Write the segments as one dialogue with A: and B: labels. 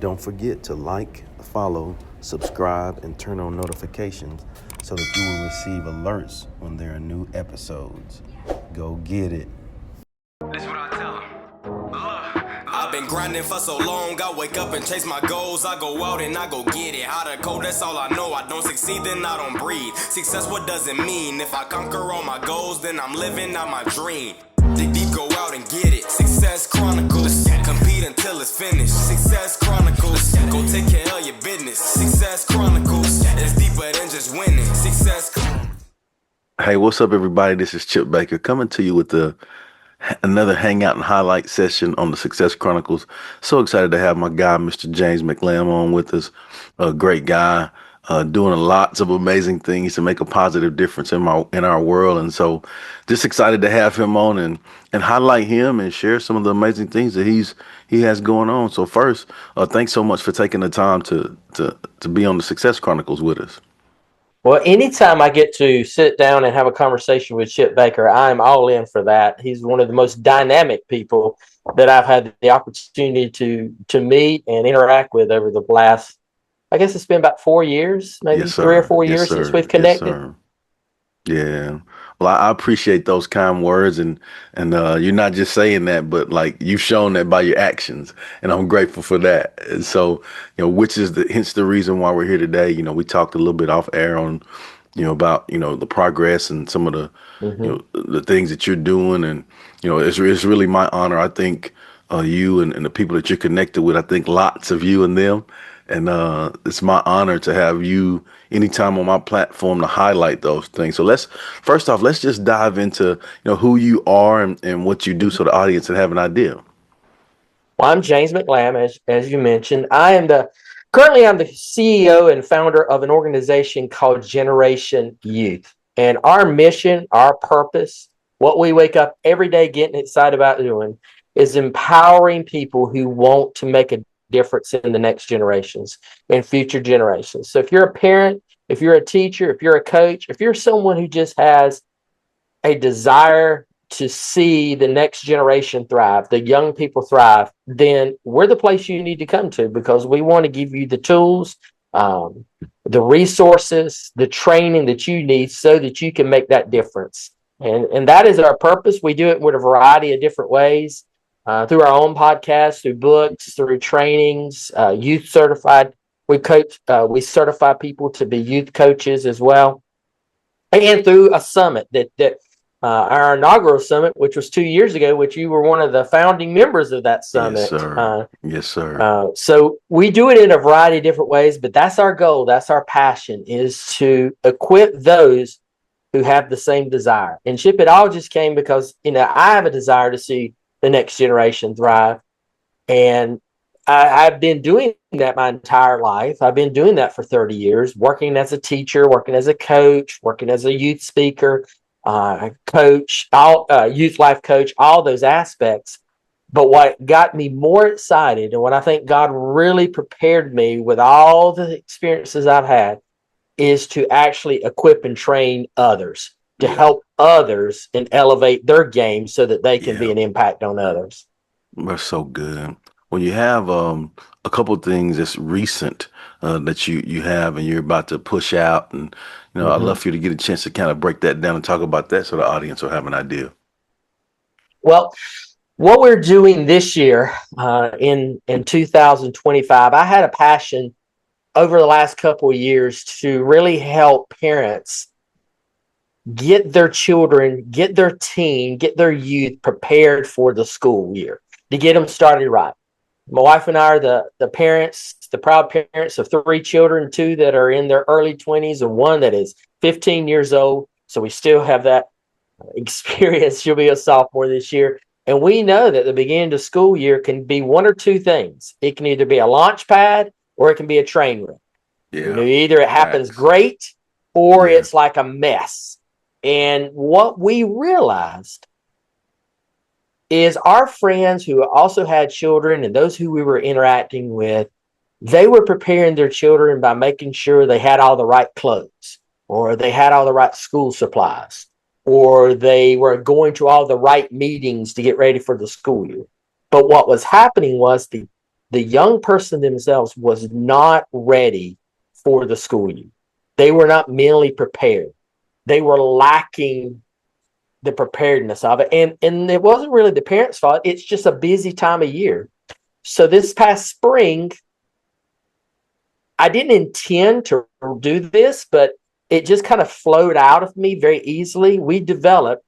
A: Don't forget to like, follow, subscribe, and turn on notifications so that you will receive alerts when there are new episodes. Go get it.
B: That's what I tell them. Look, I've been grinding for so long, I wake up and chase my goals. I go out and I go get it. How to code, that's all I know. I don't succeed, then I don't breathe. Success, what does it mean? If I conquer all my goals, then I'm living out my dream. Dig deep, go out and get it. Success Chronicles, compete until it's finished. Success Chronicles, go take care of your business. Success Chronicles, it's deeper than just winning. Success Chronicles.
A: Hey, what's up, everybody? This is Chip Baker coming to you with another Hangout and highlight session on the Success Chronicles. So excited to have my guy, Mr. James Mclamb, on with us. A great guy, doing lots of amazing things to make a positive difference in our world. And so, just excited to have him on and highlight him and share some of the amazing things that he has going on. So first, thanks so much for taking the time to be on the Success Chronicles with us.
C: Well, anytime I get to sit down and have a conversation with Chip Baker, I'm all in for that. He's one of the most dynamic people that I've had the opportunity to meet and interact with over the last, I guess it's been about 4 years, maybe
A: Yes,
C: 3 or
A: sir.
C: 4
A: Yes,
C: years
A: sir.
C: since we've
A: Yes,
C: connected.
A: sir. Yeah. Well, I appreciate those kind words and you're not just saying that, but like you've shown that by your actions, and I'm grateful for that. And so, which is hence the reason why we're here today. We talked a little bit off air on, about, the progress and some of the, the things that you're doing. And, it's really my honor. I think you and the people that you're connected with, I think lots of you and them. And it's my honor to have you anytime on my platform to highlight those things. So first off, let's just dive into, who you are and what you do so the audience can have an idea.
C: Well, I'm James Mclamb, as you mentioned. Currently I'm the CEO and founder of an organization called Generation Youth. And our mission, our purpose, what we wake up every day getting excited about doing is empowering people who want to make a difference in the next generations and future generations. So if you're a parent, if you're a teacher, if you're a coach, if you're someone who just has a desire to see the next generation thrive, the young people thrive, then we're the place you need to come to, because we want to give you the tools, the resources, the training that you need so that you can make that difference. And that is our purpose. We do it with a variety of different ways. Through our own podcast, through books, through trainings, youth certified. We certify people to be youth coaches as well, and through a summit that our inaugural summit, which was 2 years ago, which you were one of the founding members of that summit.
A: Yes, sir. Yes, sir.
C: So we do it in a variety of different ways, but that's our goal. That's our passion, is to equip those who have the same desire. And Chip, it all just came because, I have a desire to see the next generation thrive. And I've been doing that my entire life. I've been doing that for 30 years, working as a teacher, working as a coach, working as a youth speaker, coach, youth life coach, all those aspects. But what got me more excited, and what I think God really prepared me with all the experiences I've had, is to actually equip and train others, to help others and elevate their game so that they can be an impact on others.
A: That's so good. When you have a couple of things that's recent that you have and you're about to push out, and I'd love for you to get a chance to kind of break that down and talk about that so the audience will have an idea.
C: Well, what we're doing this year in 2025, I had a passion over the last couple of years to really help parents get their children, get their teen, get their youth prepared for the school year, to get them started right. My wife and I are the parents, the proud parents of 3 children, 2 that are in their early 20s and 1 that is 15 years old. So we still have that experience. She'll be a sophomore this year. And we know that the beginning of the school year can be one or 2 things. It can either be a launch pad or it can be a train wreck.
A: Yeah.
C: Either it happens great or it's like a mess. And what we realized is our friends who also had children and those who we were interacting with, they were preparing their children by making sure they had all the right clothes, or they had all the right school supplies, or they were going to all the right meetings to get ready for the school year. But what was happening was the the young person themselves was not ready for the school year. They were not mentally prepared. They were lacking the preparedness of it. And it wasn't really the parents' fault. It's just a busy time of year. So this past spring, I didn't intend to do this, but it just kind of flowed out of me very easily. We developed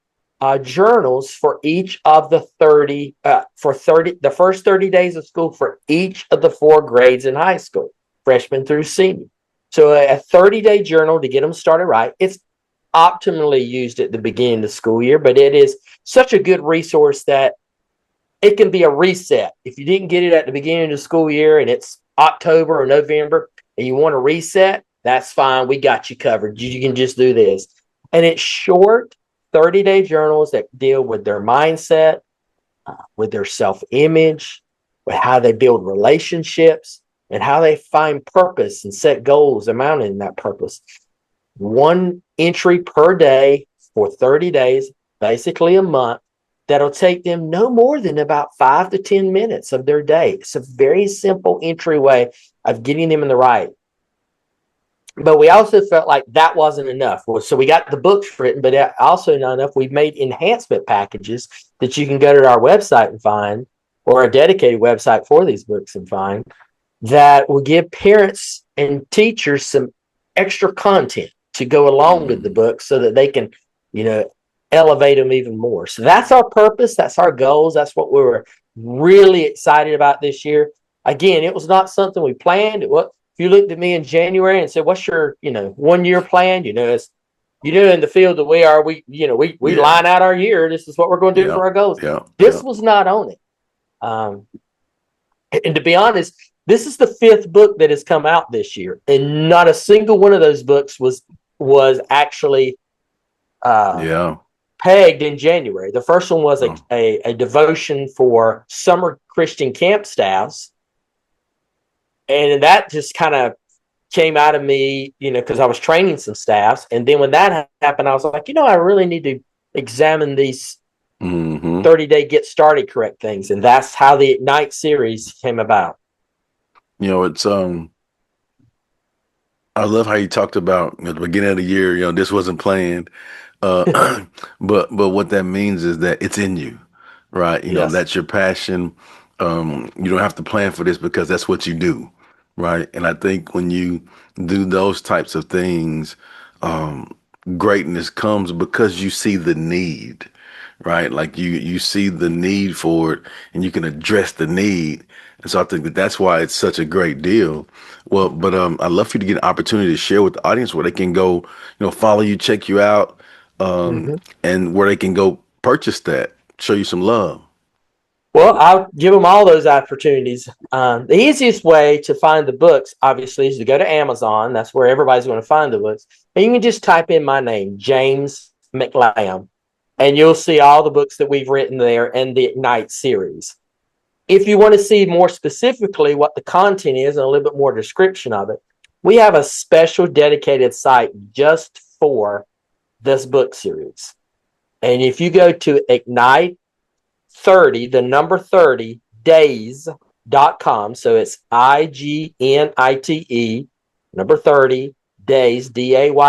C: journals for each of the 30, the first 30 days of school for each of the 4 grades in high school, freshman through senior. So a 30-day journal to get them started right. It's optimally used at the beginning of the school year, but it is such a good resource that it can be a reset. If you didn't get it at the beginning of the school year and it's October or November and you want to reset, that's fine. We got you covered. You can just do this. And it's short 30-day journals that deal with their mindset, with their self-image, with how they build relationships, and how they find purpose and set goals amounting in that purpose. 1 entry per day for 30 days, basically a month, that'll take them no more than about 5 to 10 minutes of their day. It's a very simple entryway of getting them in the right. But we also felt like that wasn't enough. So we got the books written, but also not enough. We've made enhancement packages that you can go to our website and find, or a dedicated website for these books and find, that will give parents and teachers some extra content to go along with the book so that they can, elevate them even more. So that's our purpose. That's our goals. That's what we were really excited about this year. Again, it was not something we planned. If you looked at me in January and said, "What's your, 1-year plan?" It's, in the field that we are, we line out our year. This is what we're going to do for our goals. This was not on it. And to be honest, this is the 5th book that has come out this year, and not a single one of those books was actually pegged in January. The first one was a devotion for summer Christian camp staffs. And that just kind of came out of me, because I was training some staffs. And then when that happened, I was like, I really need to examine these 30-day get started correct things. And that's how the Ignite series came about.
A: It's I love how you talked about at the beginning of the year, this wasn't planned. But what that means is that it's in you, right?
C: Yes.
A: That's your passion. You don't have to plan for this because that's what you do, right? And I think when you do those types of things, greatness comes because you see the need, right? Like you see the need for it and you can address the need. And so I think that that's why it's such a great deal. Well, but I'd love for you to get an opportunity to share with the audience where they can go, follow you, check you out, and where they can go purchase that, show you some love.
C: Well, I'll give them all those opportunities. The easiest way to find the books, obviously, is to go to Amazon. That's where everybody's going to find the books. And you can just type in my name, James Mclamb, and you'll see all the books that we've written there and the Ignite series. If you want to see more specifically what the content is and a little bit more description of it, we have a special dedicated site just for this book series. And if you go to Ignite 30, the number 30 days.com, so it's IGNITE, number 30 days, DAYS.com,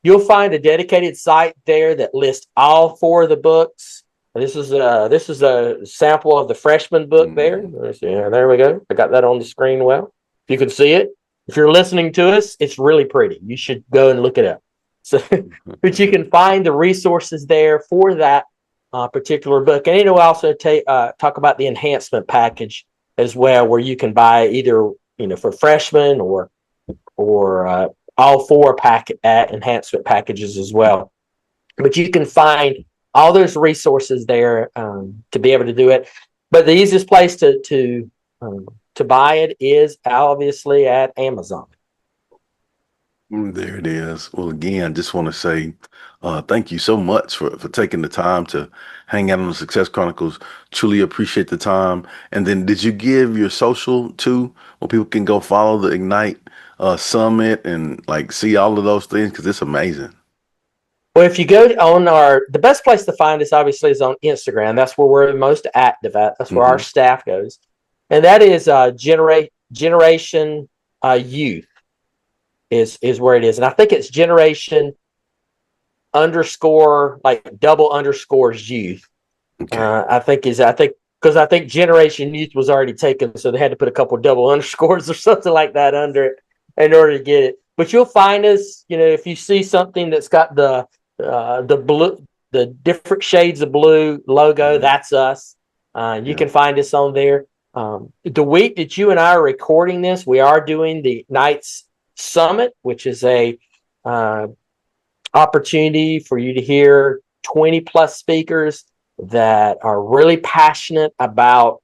C: you'll find a dedicated site there that lists all 4 of the books. This is a sample of the freshman book there. Yeah, there we go. I got that on the screen. Well, if you can see it, if you're listening to us, it's really pretty. You should go and look it up. So, but you can find the resources there for that particular book. And it'll also talk about the enhancement package as well, where you can buy either, for freshmen or all 4 enhancement packages as well. But you can find all those resources there to be able to do it. But the easiest place to buy it is obviously at Amazon.
A: There it is. Well, again, I just want to say thank you so much for taking the time to hang out on the Success Chronicles. Truly appreciate the time. And then did you give your social too, where people can go follow the Ignite Summit and like see all of those things? Because it's amazing.
C: Well, if you go on the best place to find us obviously is on Instagram. That's where we're most active at. That's where our staff goes. And that is Generation Youth is where it is. And I think it's generation underscore like double underscores youth.
A: Okay.
C: I think because I think Generation Youth was already taken, so they had to put a couple double underscores or something like that under it in order to get it. But you'll find us, if you see something that's got the blue, the different shades of blue logo, that's us. You can find us on there. The week that you and I are recording this, we are doing the Knights Summit, which is a opportunity for you to hear 20 plus speakers that are really passionate about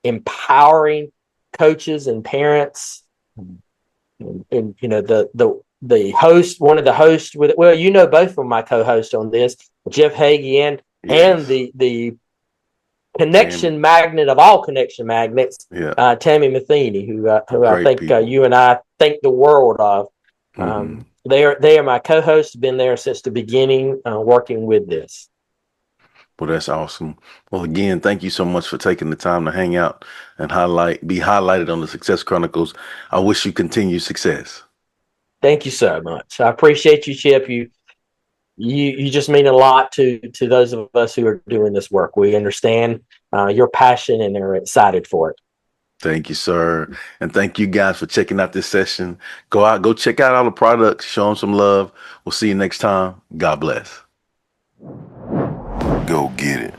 C: empowering coaches and parents. And the host, one of the hosts with it, well, both of my co-hosts on this, Jeff Hagee and the connection magnet of all connection magnets, Tammy Matheny, who I think you and I think the world of. They are my co-hosts, been there since the beginning, working with this.
A: Well, that's awesome. Well, again, thank you so much for taking the time to hang out and be highlighted on the Success Chronicles. I wish you continued success.
C: Thank you so much. I appreciate you, Chip. You just mean a lot to those of us who are doing this work. We understand your passion and are excited for it.
A: Thank you, sir. And thank you guys for checking out this session. Go check out all the products, show them some love. We'll see you next time. God bless. Go get it.